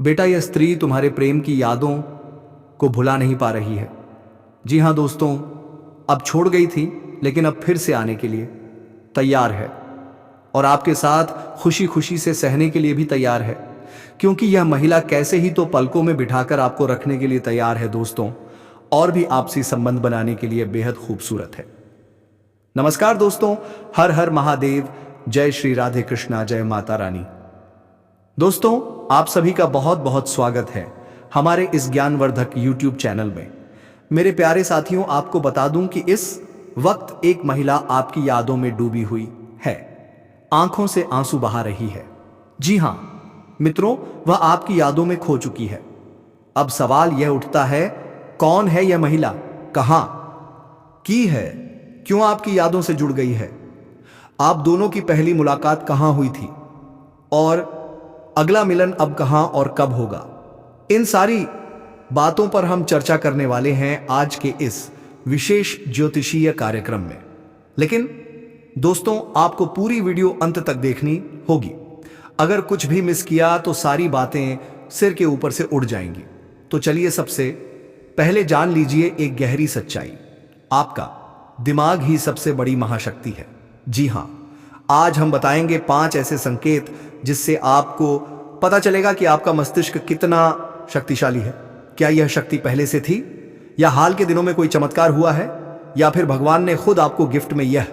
बेटा, यह स्त्री तुम्हारे प्रेम की यादों को भुला नहीं पा रही है। जी हाँ दोस्तों, अब छोड़ गई थी लेकिन अब फिर से आने के लिए तैयार है और आपके साथ खुशी खुशी से सहने के लिए भी तैयार है, क्योंकि यह महिला कैसे ही तो पलकों में बिठाकर आपको रखने के लिए तैयार है दोस्तों, और भी आपसी संबंध बनाने के लिए बेहद खूबसूरत है। नमस्कार दोस्तों, हर हर महादेव, जय श्री राधे कृष्णा, जय माता रानी। दोस्तों, आप सभी का बहुत बहुत स्वागत है हमारे इस ज्ञानवर्धक YouTube चैनल में। मेरे प्यारे साथियों, आपको बता दूं कि इस वक्त एक महिला आपकी यादों में डूबी हुई है, आंखों से आंसू बहा रही है। जी हां मित्रों, वह आपकी यादों में खो चुकी है। अब सवाल यह उठता है, कौन है यह महिला, कहां की है, क्यों आपकी यादों से जुड़ गई है, आप दोनों की पहली मुलाकात कहां हुई थी और अगला मिलन अब कहां और कब होगा। इन सारी बातों पर हम चर्चा करने वाले हैं आज के इस विशेष ज्योतिषीय कार्यक्रम में। लेकिन दोस्तों, आपको पूरी वीडियो अंत तक देखनी होगी। अगर कुछ भी मिस किया तो सारी बातें सिर के ऊपर से उड़ जाएंगी। तो चलिए सबसे पहले जान लीजिए एक गहरी सच्चाई, आपका दिमाग ही सबसे बड़ी महाशक्ति है। जी हां, आज हम बताएंगे 5 ऐसे संकेत जिससे आपको पता चलेगा कि आपका मस्तिष्क कितना शक्तिशाली है। क्या यह शक्ति पहले से थी, या हाल के दिनों में कोई चमत्कार हुआ है, या फिर भगवान ने खुद आपको गिफ्ट में यह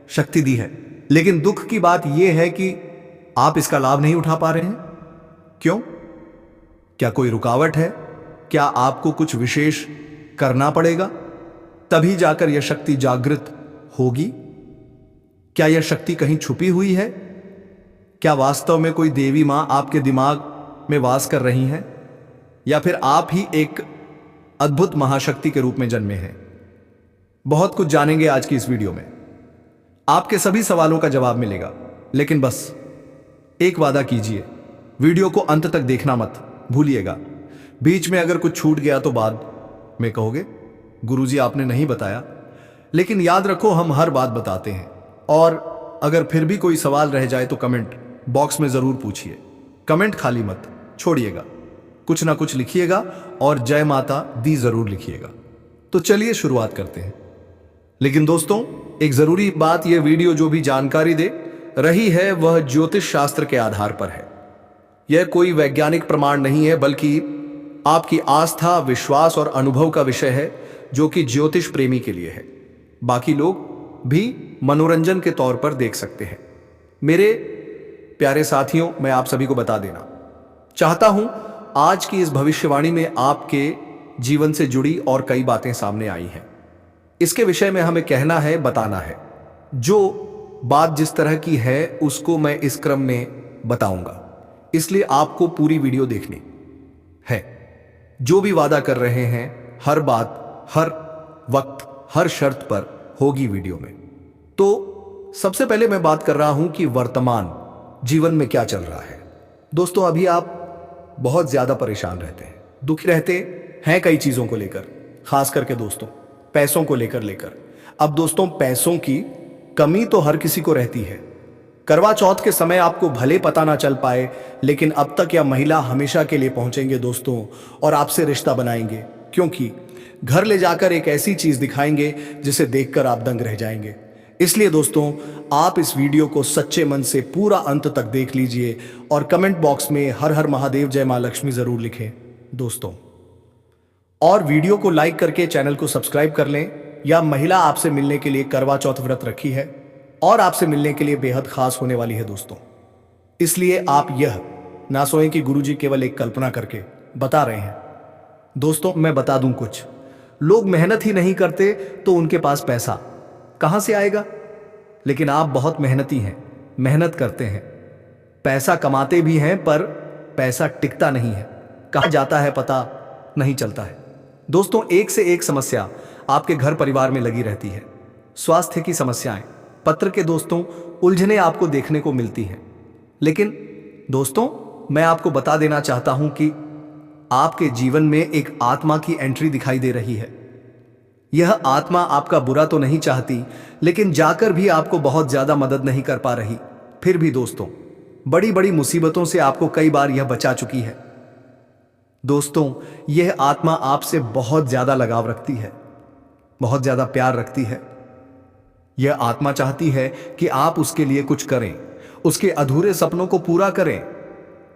शक्ति दी है। लेकिन दुख की बात यह है कि आप इसका लाभ नहीं उठा पा रहे हैं। क्यों? क्या कोई रुकावट है? क्या आपको कुछ विशेष करना पड़ेगा, तभी जाकर यह शक्ति जागृत होगी? क्या यह शक्ति कहीं छुपी हुई है? क्या वास्तव में कोई देवी मां आपके दिमाग में वास कर रही हैं, या फिर आप ही एक अद्भुत महाशक्ति के रूप में जन्मे हैं? बहुत कुछ जानेंगे आज की इस वीडियो में। आपके सभी सवालों का जवाब मिलेगा, लेकिन बस एक वादा कीजिए, वीडियो को अंत तक देखना मत भूलिएगा। बीच में अगर कुछ छूट गया तो बाद में कहोगे गुरुजी आपने नहीं बताया, लेकिन याद रखो हम हर बात बताते हैं। और अगर फिर भी कोई सवाल रह जाए तो कमेंट बॉक्स में जरूर पूछिए। कमेंट खाली मत छोड़िएगा, कुछ ना कुछ लिखिएगा और जय माता दी जरूर लिखिएगा। तो चलिए शुरुआत करते हैं। लेकिन दोस्तों, एक जरूरी बात, यह वीडियो जो भी जानकारी दे रही है वह ज्योतिष शास्त्र के आधार पर है। यह कोई वैज्ञानिक प्रमाण नहीं है, बल्कि आपकी आस्था, विश्वास और अनुभव का विषय है, जो कि ज्योतिष प्रेमी के लिए है। बाकी लोग भी मनोरंजन के तौर पर देख सकते हैं। मेरे प्यारे साथियों, मैं आप सभी को बता देना चाहता हूं, आज की इस भविष्यवाणी में आपके जीवन से जुड़ी और कई बातें सामने आई हैं। इसके विषय में हमें कहना है, बताना है। जो बात जिस तरह की है उसको मैं इस क्रम में बताऊंगा, इसलिए आपको पूरी वीडियो देखनी है। जो भी वादा कर रहे हैं, हर बात, हर वक्त, हर शर्त पर होगी वीडियो में। तो सबसे पहले मैं बात कर रहा हूं कि वर्तमान जीवन में क्या चल रहा है। दोस्तों, अभी आप बहुत ज्यादा परेशान रहते हैं, दुखी रहते हैं कई चीजों को लेकर, खास करके दोस्तों पैसों को लेकर। अब दोस्तों, पैसों की कमी तो हर किसी को रहती है। करवा चौथ के समय आपको भले पता ना चल पाए, लेकिन अब तक यह महिला हमेशा के लिए पहुंचेंगे दोस्तों, और आपसे रिश्ता बनाएंगे, क्योंकि घर ले जाकर एक ऐसी चीज दिखाएंगे जिसे देखकर आप दंग रह जाएंगे। इसलिए दोस्तों, आप इस वीडियो को सच्चे मन से पूरा अंत तक देख लीजिए और कमेंट बॉक्स में हर हर महादेव, जय मां लक्ष्मी जरूर लिखें दोस्तों। और वीडियो को लाइक करके चैनल को सब्सक्राइब कर लें। यह महिला आपसे मिलने के लिए करवा चौथ व्रत रखी है और आपसे मिलने के लिए बेहद खास होने वाली है दोस्तों। इसलिए आप यह ना सोएं कि गुरुजी केवल एक कल्पना करके बता रहे हैं। दोस्तों, मैं बता दूं, कुछ लोग मेहनत ही नहीं करते तो उनके पास पैसा कहां से आएगा। लेकिन आप बहुत मेहनती हैं, मेहनत करते हैं, पैसा कमाते भी हैं, पर पैसा टिकता नहीं है, कहां जाता है पता नहीं चलता है। दोस्तों, एक से एक समस्या आपके घर परिवार में लगी रहती है। स्वास्थ्य की समस्याएं, पत्र के दोस्तों, उलझने आपको देखने को मिलती हैं। लेकिन दोस्तों, मैं आपको बता देना चाहता हूं कि आपके जीवन में एक आत्मा की एंट्री दिखाई दे रही है। यह आत्मा आपका बुरा तो नहीं चाहती, लेकिन जाकर भी आपको बहुत ज्यादा मदद नहीं कर पा रही। फिर भी दोस्तों, बड़ी बड़ी मुसीबतों से आपको कई बार यह बचा चुकी है। दोस्तों, यह आत्मा आपसे बहुत ज्यादा लगाव रखती है, बहुत ज्यादा प्यार रखती है। यह आत्मा चाहती है कि आप उसके लिए कुछ करें, उसके अधूरे सपनों को पूरा करें।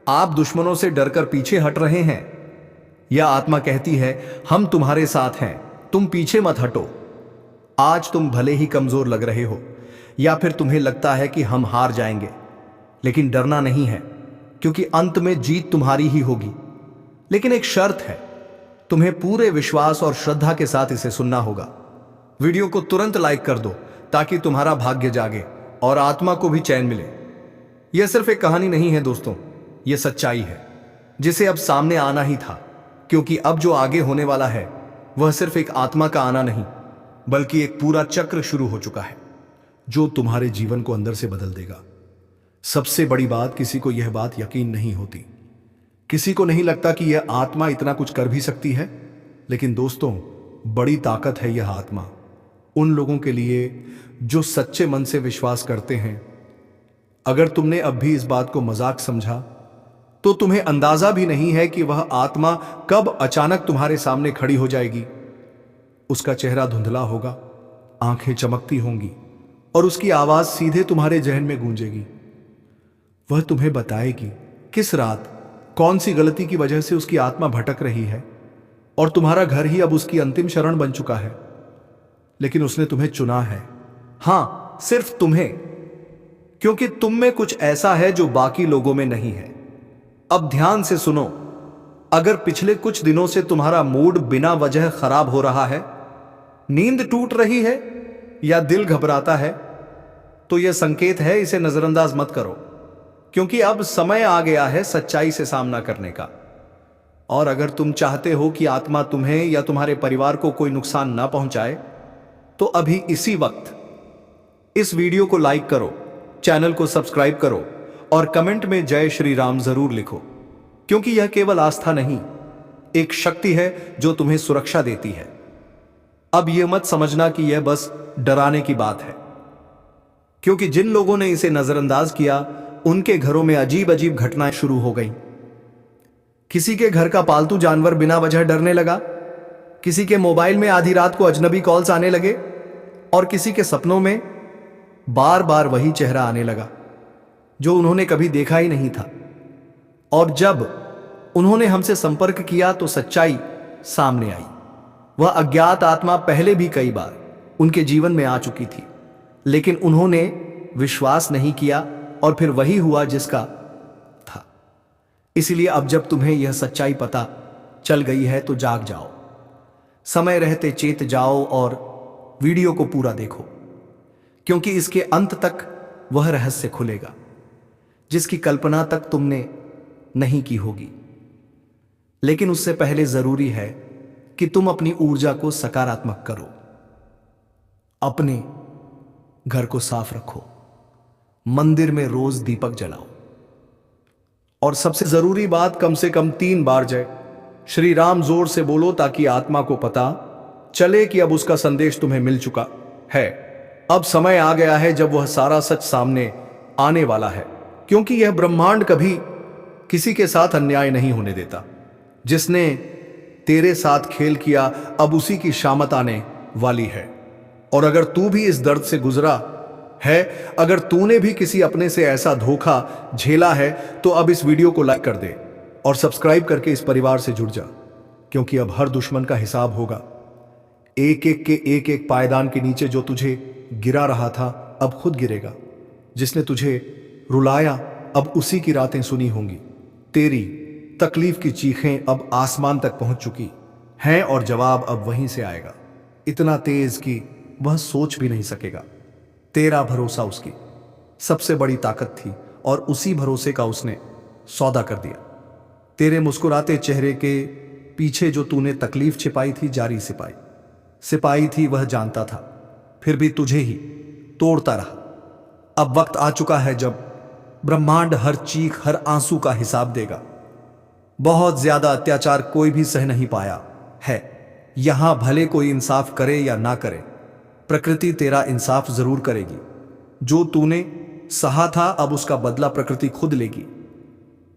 आप दुश्मनों से डरकर पीछे हट रहे हैं। यह आत्मा कहती है, हम तुम्हारे साथ हैं, तुम पीछे मत हटो। आज तुम भले ही कमजोर लग रहे हो या फिर तुम्हें लगता है कि हम हार जाएंगे, लेकिन डरना नहीं है, क्योंकि अंत में जीत तुम्हारी ही होगी। लेकिन एक शर्त है, तुम्हें पूरे विश्वास और श्रद्धा के साथ इसे सुनना होगा। वीडियो को तुरंत लाइक कर दो ताकि तुम्हारा भाग्य जागे और आत्मा को भी चैन मिले। यह सिर्फ एक कहानी नहीं है दोस्तों, यह सच्चाई है जिसे अब सामने आना ही था, क्योंकि अब जो आगे होने वाला है वह सिर्फ एक आत्मा का आना नहीं, बल्कि एक पूरा चक्र शुरू हो चुका है जो तुम्हारे जीवन को अंदर से बदल देगा। सबसे बड़ी बात, किसी को यह बात यकीन नहीं होती। किसी को नहीं लगता कि यह आत्मा इतना कुछ कर भी सकती है, लेकिन दोस्तों, बड़ी ताकत है यह आत्मा उन लोगों के लिए जो सच्चे मन से विश्वास करते हैं। अगर तुमने अब भी इस बात को मजाक समझा, तो तुम्हें अंदाजा भी नहीं है कि वह आत्मा कब अचानक तुम्हारे सामने खड़ी हो जाएगी। उसका चेहरा धुंधला होगा, आंखें चमकती होंगी और उसकी आवाज सीधे तुम्हारे जहन में गूंजेगी। वह तुम्हें बताएगी किस रात कौन सी गलती की वजह से उसकी आत्मा भटक रही है, और तुम्हारा घर ही अब उसकी अंतिम शरण बन चुका है। लेकिन उसने तुम्हें चुना है, हां, सिर्फ तुम्हें, क्योंकि तुम में कुछ ऐसा है जो बाकी लोगों में नहीं है। अब ध्यान से सुनो, अगर पिछले कुछ दिनों से तुम्हारा मूड बिना वजह खराब हो रहा है, नींद टूट रही है या दिल घबराता है, तो यह संकेत है, इसे नजरअंदाज मत करो, क्योंकि अब समय आ गया है सच्चाई से सामना करने का। और अगर तुम चाहते हो कि आत्मा तुम्हें या तुम्हारे परिवार को कोई नुकसान ना पहुंचाए, तो अभी इसी वक्त इस वीडियो को लाइक करो, चैनल को सब्सक्राइब करो और कमेंट में जय श्री राम जरूर लिखो, क्योंकि यह केवल आस्था नहीं, एक शक्ति है जो तुम्हें सुरक्षा देती है। अब यह मत समझना कि यह बस डराने की बात है, क्योंकि जिन लोगों ने इसे नजरअंदाज किया, उनके घरों में अजीब अजीब घटनाएं शुरू हो गई। किसी के घर का पालतू जानवर बिना वजह डरने लगा, किसी के मोबाइल में आधी रात को अजनबी कॉल्स आने लगे, और किसी के सपनों में बार बार वही चेहरा आने लगा जो उन्होंने कभी देखा ही नहीं था। और जब उन्होंने हमसे संपर्क किया तो सच्चाई सामने आई। वह अज्ञात आत्मा पहले भी कई बार उनके जीवन में आ चुकी थी, लेकिन उन्होंने विश्वास नहीं किया और फिर वही हुआ जिसका था। इसलिए अब जब तुम्हें यह सच्चाई पता चल गई है तो जाग जाओ, समय रहते चेत जाओ और वीडियो को पूरा देखो, क्योंकि इसके अंत तक वह रहस्य खुलेगा जिसकी कल्पना तक तुमने नहीं की होगी। लेकिन उससे पहले जरूरी है कि तुम अपनी ऊर्जा को सकारात्मक करो, अपने घर को साफ रखो, मंदिर में रोज दीपक जलाओ, और सबसे जरूरी बात, कम से कम 3 बार जय श्री राम जोर से बोलो, ताकि आत्मा को पता चले कि अब उसका संदेश तुम्हें मिल चुका है। अब समय आ गया है जब वह सारा सच सामने आने वाला है, क्योंकि यह ब्रह्मांड कभी किसी के साथ अन्याय नहीं होने देता। जिसने तेरे साथ खेल किया, अब उसी की शामत आने वाली है। और अगर तू भी इस दर्द से गुजरा है, अगर तूने भी किसी अपने से ऐसा धोखा झेला है, तो अब इस वीडियो को लाइक कर दे और सब्सक्राइब करके इस परिवार से जुड़ जा, क्योंकि अब हर दुश्मन का हिसाब होगा। एक एक पायदान के नीचे जो तुझे गिरा रहा था, अब खुद गिरेगा। जिसने तुझे रुलाया, अब उसी की रातें सुनी होंगी। तेरी तकलीफ की चीखें अब आसमान तक पहुंच चुकी हैं और जवाब अब वहीं से आएगा, इतना तेज कि वह सोच भी नहीं सकेगा। तेरा भरोसा उसकी सबसे बड़ी ताकत थी और उसी भरोसे का उसने सौदा कर दिया। तेरे मुस्कुराते चेहरे के पीछे जो तूने तकलीफ छिपाई थी, जारी सिपाही थी, वह जानता था, फिर भी तुझे ही तोड़ता रहा। अब वक्त आ चुका है जब ब्रह्मांड हर चीख, हर आंसू का हिसाब देगा। बहुत ज्यादा अत्याचार कोई भी सह नहीं पाया है। यहां भले कोई इंसाफ करे या ना करे, प्रकृति तेरा इंसाफ जरूर करेगी। जो तूने सहा था, अब उसका बदला प्रकृति खुद लेगी।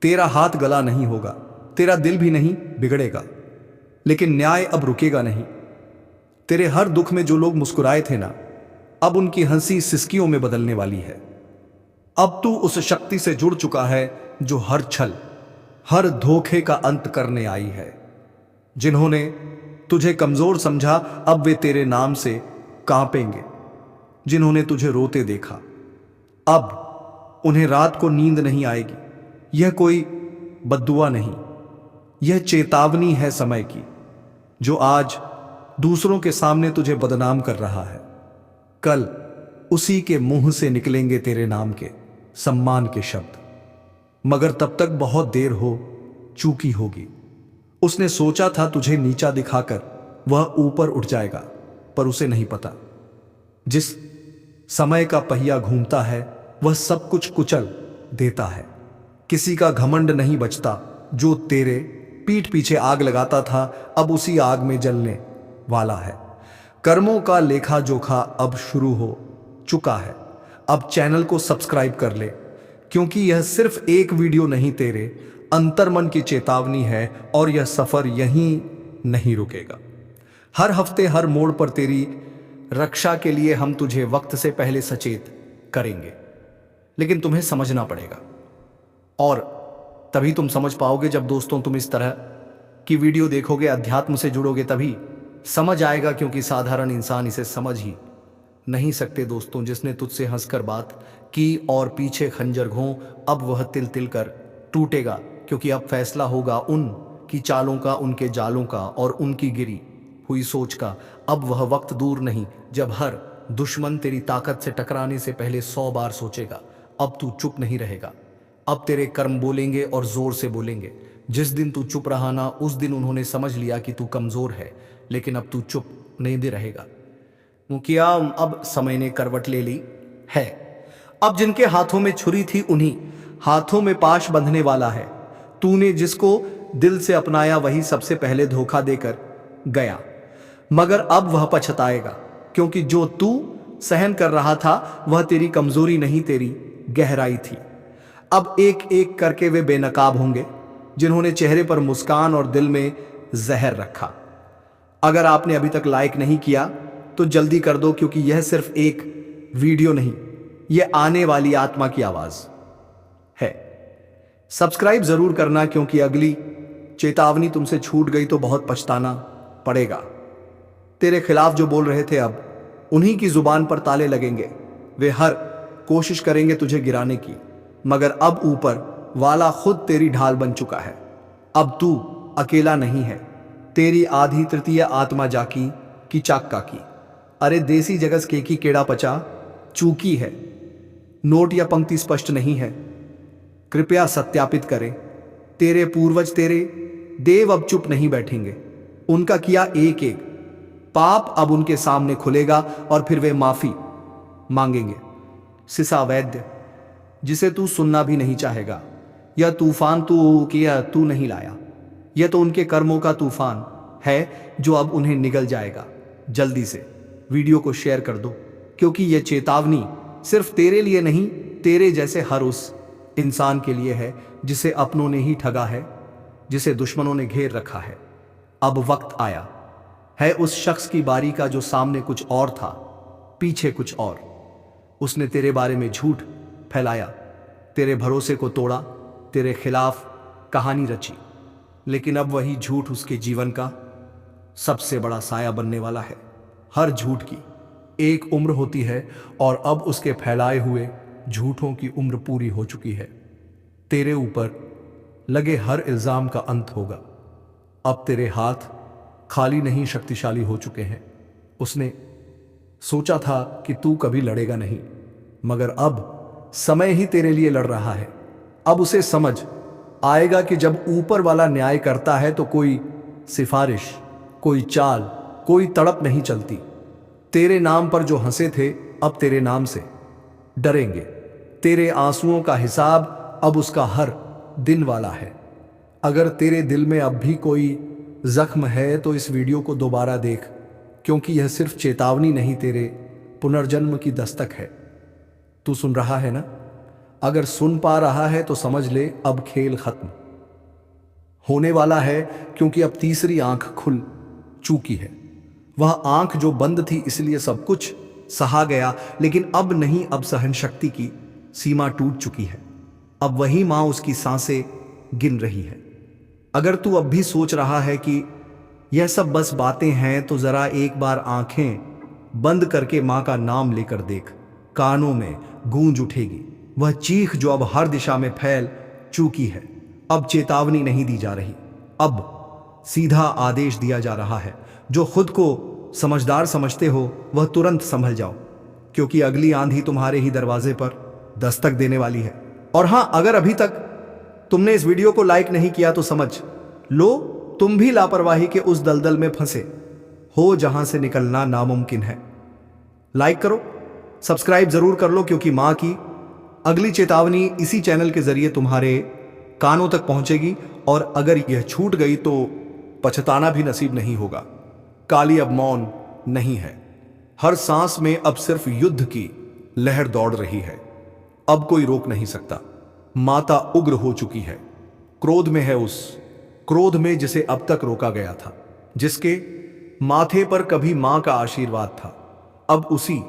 तेरा हाथ गला नहीं होगा, तेरा दिल भी नहीं बिगड़ेगा, लेकिन न्याय अब रुकेगा नहीं। तेरे हर दुख में जो लोग मुस्कुराए थे ना, अब उनकी हंसी सिसकियों में बदलने वाली है। अब तू उस शक्ति से जुड़ चुका है जो हर छल, हर धोखे का अंत करने आई है। जिन्होंने तुझे कमजोर समझा, अब वे तेरे नाम से कांपेंगे। जिन्होंने तुझे रोते देखा, अब उन्हें रात को नींद नहीं आएगी। यह कोई बद्दुआ नहीं, यह चेतावनी है समय की, जो आज दूसरों के सामने तुझे बदनाम कर रहा है। कल उसी के मुंह से निकलेंगे तेरे नाम के सम्मान के शब्द, मगर तब तक बहुत देर हो चुकी होगी। उसने सोचा था तुझे नीचा दिखाकर वह ऊपर उठ जाएगा, पर उसे नहीं पता जिस समय का पहिया घूमता है वह सब कुछ कुचल देता है। किसी का घमंड नहीं बचता। जो तेरे पीठ पीछे आग लगाता था, अब उसी आग में जलने वाला है। कर्मों का लेखा जोखा अब शुरू हो चुका है। अब चैनल को सब्सक्राइब कर ले, क्योंकि यह सिर्फ एक वीडियो नहीं, तेरे अंतर्मन की चेतावनी है, और यह सफर यहीं नहीं रुकेगा। हर हफ्ते हर मोड़ पर तेरी रक्षा के लिए हम तुझे वक्त से पहले सचेत करेंगे, लेकिन तुम्हें समझना पड़ेगा। और तभी तुम समझ पाओगे जब दोस्तों तुम इस तरह की वीडियो देखोगे, अध्यात्म से जुड़ोगे, तभी समझ आएगा, क्योंकि साधारण इंसान इसे समझ ही नहीं सकते। दोस्तों, जिसने तुझसे हंसकर बात की और पीछे खंजर घों, अब वह तिल तिल कर टूटेगा, क्योंकि अब फैसला होगा उन की चालों का, उनके जालों का और उनकी गिरी हुई सोच का। अब वह वक्त दूर नहीं जब हर दुश्मन तेरी ताकत से टकराने से पहले 100 बार सोचेगा। अब तू चुप नहीं रहेगा, अब तेरे कर्म बोलेंगे और जोर से बोलेंगे। जिस दिन तू चुप रहा ना, उस दिन उन्होंने समझ लिया कि तू कमजोर है, लेकिन अब तू चुप नहीं दे रहेगा। मुखिया, अब समय ने करवट ले ली है। अब जिनके हाथों में छुरी थी, उन्हीं हाथों में पाश बंधने वाला है। तूने जिसको दिल से अपनाया, वही सबसे पहले धोखा देकर गया, मगर अब वह पछताएगा, क्योंकि जो तू सहन कर रहा था वह तेरी कमजोरी नहीं, तेरी गहराई थी। अब एक एक करके वे बेनकाब होंगे जिन्होंने चेहरे पर मुस्कान और दिल में जहर रखा। अगर आपने अभी तक लाइक नहीं किया तो जल्दी कर दो, क्योंकि यह सिर्फ एक वीडियो नहीं, यह आने वाली आत्मा की आवाज है। सब्सक्राइब जरूर करना, क्योंकि अगली चेतावनी तुमसे छूट गई तो बहुत पछताना पड़ेगा। तेरे खिलाफ जो बोल रहे थे, अब उन्हीं की जुबान पर ताले लगेंगे। वे हर कोशिश करेंगे तुझे गिराने की, मगर अब ऊपर वाला खुद तेरी ढाल बन चुका है। अब तू अकेला नहीं है, तेरी आधी तृतीय आत्मा जाकी की चाक्का की। अरे देसी जगस के की केड़ा पचा चूकी है। नोट या पंक्ति स्पष्ट नहीं है, कृपया सत्यापित करें। तेरे पूर्वज, तेरे देव अब चुप नहीं बैठेंगे। उनका किया एक एक पाप अब उनके सामने खुलेगा, और फिर वे माफी मांगेंगे। सिसा वैद्य, जिसे तू सुनना भी नहीं चाहेगा, यह तूफान तू नहीं लाया। यह तो उनके कर्मों का तूफान है जो अब उन्हें निगल जाएगा। जल्दी से वीडियो को शेयर कर दो, क्योंकि यह चेतावनी सिर्फ तेरे लिए नहीं, तेरे जैसे हर उस इंसान के लिए है जिसे अपनों ने ही ठगा है, जिसे दुश्मनों ने घेर रखा है। अब वक्त आया है उस शख्स की बारी का जो सामने कुछ और था, पीछे कुछ और। उसने तेरे बारे में झूठ फैलाया, तेरे भरोसे को तोड़ा, तेरे खिलाफ कहानी रची, लेकिन अब वही झूठ उसके जीवन का सबसे बड़ा साया बनने वाला है। हर झूठ की एक उम्र होती है, और अब उसके फैलाए हुए झूठों की उम्र पूरी हो चुकी है। तेरे ऊपर लगे हर इल्जाम का अंत होगा। अब तेरे हाथ खाली नहीं, शक्तिशाली हो चुके हैं। उसने सोचा था कि तू कभी लड़ेगा नहीं, मगर अब समय ही तेरे लिए लड़ रहा है। अब उसे समझ आएगा कि जब ऊपर वाला न्याय करता है तो कोई सिफारिश, कोई चाल, कोई तड़प नहीं चलती। तेरे नाम पर जो हंसे थे, अब तेरे नाम से डरेंगे। तेरे आंसुओं का हिसाब अब उसका हर दिन वाला है। अगर तेरे दिल में अब भी कोई जख्म है तो इस वीडियो को दोबारा देख, क्योंकि यह सिर्फ चेतावनी नहीं, तेरे पुनर्जन्म की दस्तक है। तू सुन रहा है ना? अगर सुन पा रहा है तो समझ ले, अब खेल खत्म होने वाला है, क्योंकि अब तीसरी आंख खुल चुकी है। वह आंख जो बंद थी इसलिए सब कुछ सहा गया, लेकिन अब नहीं, अब सहन शक्ति की सीमा टूट चुकी है। अब वही मां उसकी सांसें गिन रही है। अगर तू अब भी सोच रहा है कि यह सब बस बातें हैं, तो जरा एक बार आंखें बंद करके मां का नाम लेकर देख। कानों में गूंज उठेगी वह चीख जो अब हर दिशा में फैल चुकी है। अब चेतावनी नहीं दी जा रही, अब सीधा आदेश दिया जा रहा है। जो खुद को समझदार समझते हो वह तुरंत संभल जाओ, क्योंकि अगली आंधी तुम्हारे ही दरवाजे पर दस्तक देने वाली है। और हां, अगर अभी तक तुमने इस वीडियो को लाइक नहीं किया तो समझ लो तुम भी लापरवाही के उस दलदल में फंसे हो जहां से निकलना नामुमकिन है। लाइक करो, सब्सक्राइब जरूर कर लो, क्योंकि मां की अगली चेतावनी इसी चैनल के जरिए तुम्हारे कानों तक पहुंचेगी। और अगर यह छूट गई तो पछताना भी नसीब नहीं होगा। काली अब मौन नहीं है, हर सांस में अब सिर्फ युद्ध की लहर दौड़ रही है। अब कोई रोक नहीं सकता। माता उग्र हो चुकी है, क्रोध में है, उस क्रोध में जिसे अब तक रोका गया था, जिसके माथे पर कभी मां का आशीर्वाद था, अब उसी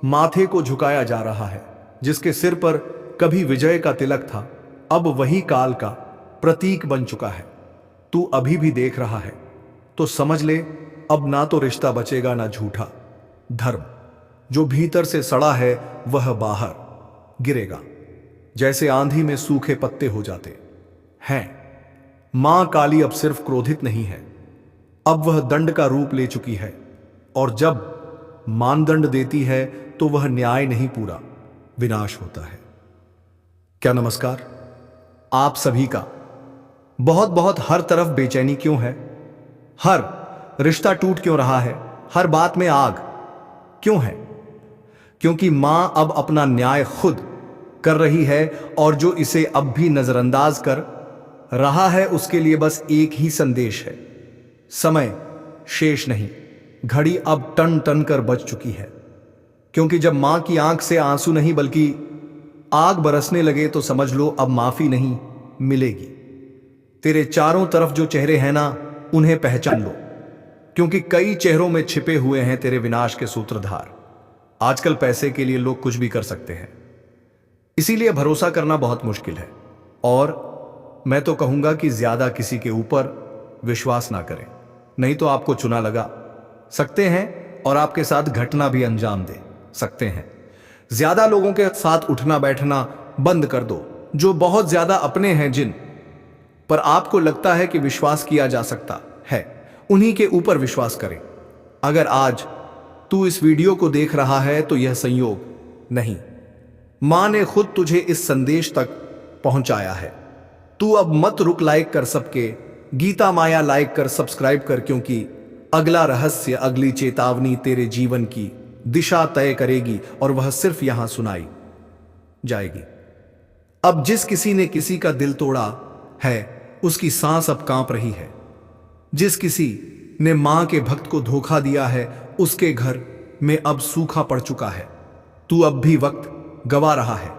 माथे को झुकाया जा रहा है। जिसके सिर पर कभी विजय का तिलक था, अब वही काल का प्रतीक बन चुका है। तू अभी भी देख रहा है तो समझ ले, अब ना तो रिश्ता बचेगा ना झूठा धर्म। जो भीतर से सड़ा है वह बाहर गिरेगा, जैसे आंधी में सूखे पत्ते हो जाते हैं। मां काली अब सिर्फ क्रोधित नहीं है, अब वह दंड का रूप ले चुकी है। और जब मानदंड देती है तो वह न्याय नहीं, पूरा विनाश होता है। क्या नमस्कार आप सभी का। बहुत बहुत हर तरफ बेचैनी क्यों है? हर रिश्ता टूट क्यों रहा है? हर बात में आग क्यों है? क्योंकि मां अब अपना न्याय खुद कर रही है, और जो इसे अब भी नजरअंदाज कर रहा है उसके लिए बस एक ही संदेश है, समय शेष नहीं। घड़ी अब टन टन कर बज चुकी है, क्योंकि जब मां की आंख से आंसू नहीं बल्कि आग बरसने लगे तो समझ लो अब माफी नहीं मिलेगी। तेरे चारों तरफ जो चेहरे हैं ना, उन्हें पहचान लो, क्योंकि कई चेहरों में छिपे हुए हैं तेरे विनाश के सूत्रधार। आजकल पैसे के लिए लोग कुछ भी कर सकते हैं, इसीलिए भरोसा करना बहुत मुश्किल है। और मैं तो कहूंगा कि ज्यादा किसी के ऊपर विश्वास ना करें, नहीं तो आपको चुना लगा सकते हैं और आपके साथ घटना भी अंजाम दे सकते हैं। ज्यादा लोगों के साथ उठना बैठना बंद कर दो, जो बहुत ज्यादा अपने हैं, जिन पर आपको लगता है कि विश्वास किया जा सकता है, उन्हीं के ऊपर विश्वास करें। अगर आज तू इस वीडियो को देख रहा है तो यह संयोग नहीं, मां ने खुद तुझे इस संदेश तक पहुंचाया है। तू अब मत रुक, लाइक कर सबके गीता माया, लाइक कर, सब्सक्राइब कर, क्योंकि अगला रहस्य, अगली चेतावनी तेरे जीवन की दिशा तय करेगी, और वह सिर्फ यहां सुनाई जाएगी। अब जिस किसी ने किसी का दिल तोड़ा है उसकी सांस अब कांप रही है। जिस किसी ने मां के भक्त को धोखा दिया है उसके घर में अब सूखा पड़ चुका है। तू अब भी वक्त गवा रहा है।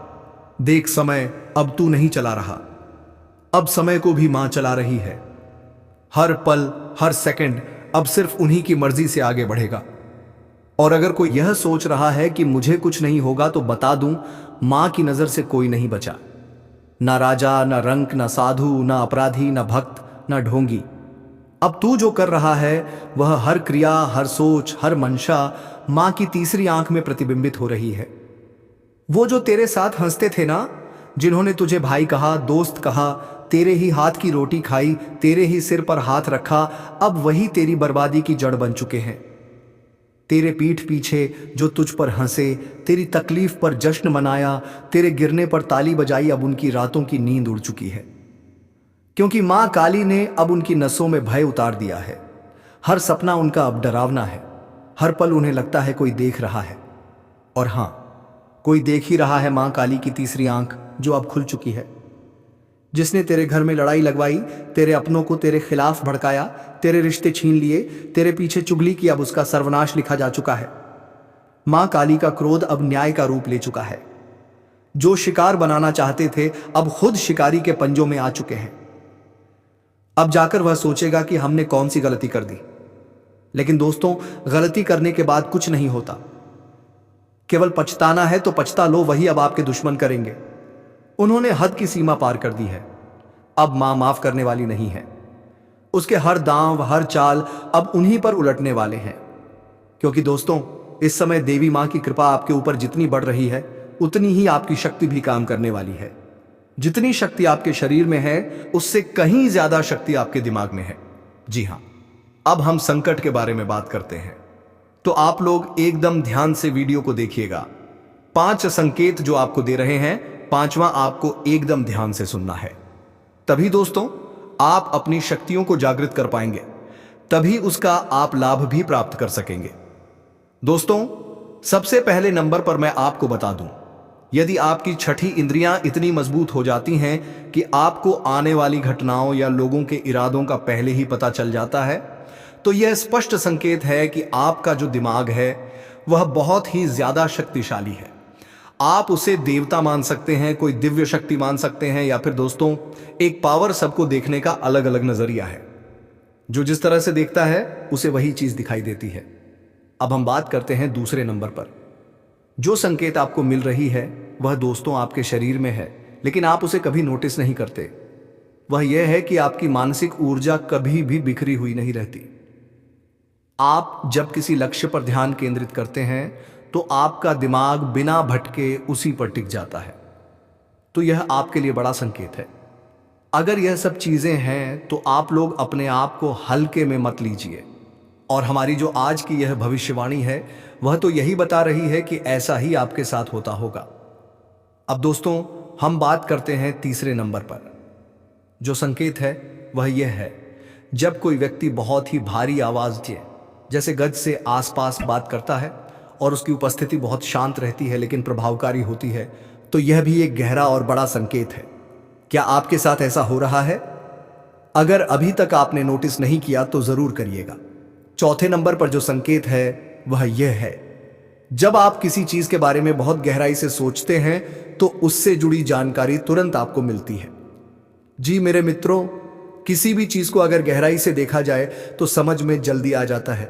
देख, समय अब तू नहीं चला रहा, अब समय को भी मां चला रही है। हर पल, हर सेकंड अब सिर्फ उन्हीं की मर्जी से आगे बढ़ेगा। और अगर कोई यह सोच रहा है कि मुझे कुछ नहीं होगा, तो बता दूं, मां की नजर से कोई नहीं बचा। ना राजा, ना रंक, ना साधु, ना अपराधी, ना भक्त, ना ढोंगी। अब तू जो कर रहा है वह हर क्रिया, हर सोच, हर मंशा मां की तीसरी आंख में प्रतिबिंबित हो रही है। वो जो तेरे साथ हंसते थे ना, जिन्होंने तुझे भाई कहा, दोस्त कहा, तेरे ही हाथ की रोटी खाई, तेरे ही सिर पर हाथ रखा, अब वही तेरी बर्बादी की जड़ बन चुके हैं। तेरे पीठ पीछे जो तुझ पर हंसे, तेरी तकलीफ पर जश्न मनाया, तेरे गिरने पर ताली बजाई, अब उनकी रातों की नींद उड़ चुकी है। क्योंकि मां काली ने अब उनकी नसों में भय उतार दिया है। हर सपना उनका अब डरावना है। हर पल उन्हें लगता है कोई देख रहा है। और हां, कोई देख ही रहा है मां काली की तीसरी आंख जो अब खुल चुकी है। जिसने तेरे घर में लड़ाई लगवाई, तेरे अपनों को तेरे खिलाफ भड़काया, तेरे रिश्ते छीन लिए, तेरे पीछे चुगली की, अब उसका सर्वनाश लिखा जा चुका है। मां काली का क्रोध अब न्याय का रूप ले चुका है। जो शिकार बनाना चाहते थे अब खुद शिकारी के पंजों में आ चुके हैं। अब जाकर वह सोचेगा कि हमने कौन सी गलती कर दी। लेकिन दोस्तों, गलती करने के बाद कुछ नहीं होता, केवल पछताना है तो पछता लो, वही अब आपके दुश्मन करेंगे। उन्होंने हद की सीमा पार कर दी है, अब मां माफ करने वाली नहीं है। उसके हर दांव हर चाल अब उन्हीं पर उलटने वाले हैं। क्योंकि दोस्तों, इस समय देवी मां की कृपा आपके ऊपर जितनी बढ़ रही है, उतनी ही आपकी शक्ति भी काम करने वाली है। जितनी शक्ति आपके शरीर में है, उससे कहीं ज्यादा शक्ति आपके दिमाग में है। जी हां, अब हम संकट के बारे में बात करते हैं, तो आप लोग एकदम ध्यान से वीडियो को देखिएगा। 5 संकेत जो आपको दे रहे हैं, 5वां आपको एकदम ध्यान से सुनना है। तभी दोस्तों आप अपनी शक्तियों को जागृत कर पाएंगे, तभी उसका आप लाभ भी प्राप्त कर सकेंगे। दोस्तों, सबसे पहले नंबर पर मैं आपको बता दूं, यदि आपकी छठी इंद्रियां इतनी मजबूत हो जाती हैं कि आपको आने वाली घटनाओं या लोगों के इरादों का पहले ही पता चल जाता है, तो यह स्पष्ट संकेत है कि आपका जो दिमाग है वह बहुत ही ज्यादा शक्तिशाली है। आप उसे देवता मान सकते हैं, कोई दिव्य शक्ति मान सकते हैं, या फिर दोस्तों एक पावर सबको देखने का अलग अलग नजरिया है। जो जिस तरह से देखता है उसे वही चीज दिखाई देती है। अब हम बात करते हैं दूसरे नंबर पर। जो संकेत आपको मिल रही है वह दोस्तों आपके शरीर में है, लेकिन आप उसे कभी नोटिस नहीं करते। वह यह है कि आपकी मानसिक ऊर्जा कभी भी बिखरी हुई नहीं रहती। आप जब किसी लक्ष्य पर ध्यान केंद्रित करते हैं तो आपका दिमाग बिना भटके उसी पर टिक जाता है। तो यह आपके लिए बड़ा संकेत है। अगर यह सब चीजें हैं तो आप लोग अपने आप को हल्के में मत लीजिए। और हमारी जो आज की यह भविष्यवाणी है वह तो यही बता रही है कि ऐसा ही आपके साथ होता होगा। अब दोस्तों हम बात करते हैं तीसरे नंबर पर। जो संकेत है वह यह है, जब कोई व्यक्ति बहुत ही भारी आवाज से, जैसे गज से आसपास बात करता है और उसकी उपस्थिति बहुत शांत रहती है लेकिन प्रभावकारी होती है, तो यह भी एक गहरा और बड़ा संकेत है। क्या आपके साथ ऐसा हो रहा है? अगर अभी तक आपने नोटिस नहीं किया तो जरूर करिएगा। चौथे नंबर पर जो संकेत है वह यह है, जब आप किसी चीज के बारे में बहुत गहराई से सोचते हैं तो उससे जुड़ी जानकारी तुरंत आपको मिलती है। जी मेरे मित्रों, किसी भी चीज को अगर गहराई से देखा जाए तो समझ में जल्दी आ जाता है।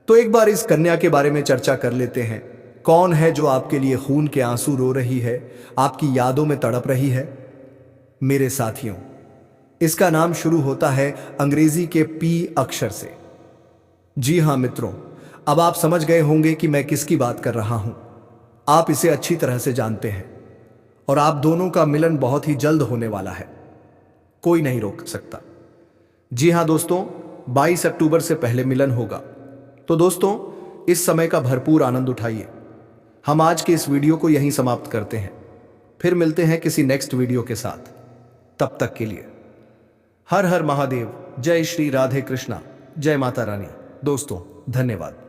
तो एक बार इस कन्या के बारे में चर्चा कर लेते हैं। कौन है जो आपके लिए खून के आंसू रो रही है, आपकी यादों में तड़प रही है? मेरे साथियों, इसका नाम शुरू होता है अंग्रेजी के पी अक्षर से। जी हां मित्रों, अब आप समझ गए होंगे कि मैं किसकी बात कर रहा हूं। आप इसे अच्छी तरह से जानते हैं और आप दोनों का मिलन बहुत ही जल्द होने वाला है, कोई नहीं रोक सकता। जी हां दोस्तों, 22 अक्टूबर से पहले मिलन होगा। तो दोस्तों इस समय का भरपूर आनंद उठाइए। हम आज के इस वीडियो को यहीं समाप्त करते हैं, फिर मिलते हैं किसी नेक्स्ट वीडियो के साथ। तब तक के लिए हर हर महादेव, जय श्री राधे कृष्णा, जय माता रानी। दोस्तों धन्यवाद।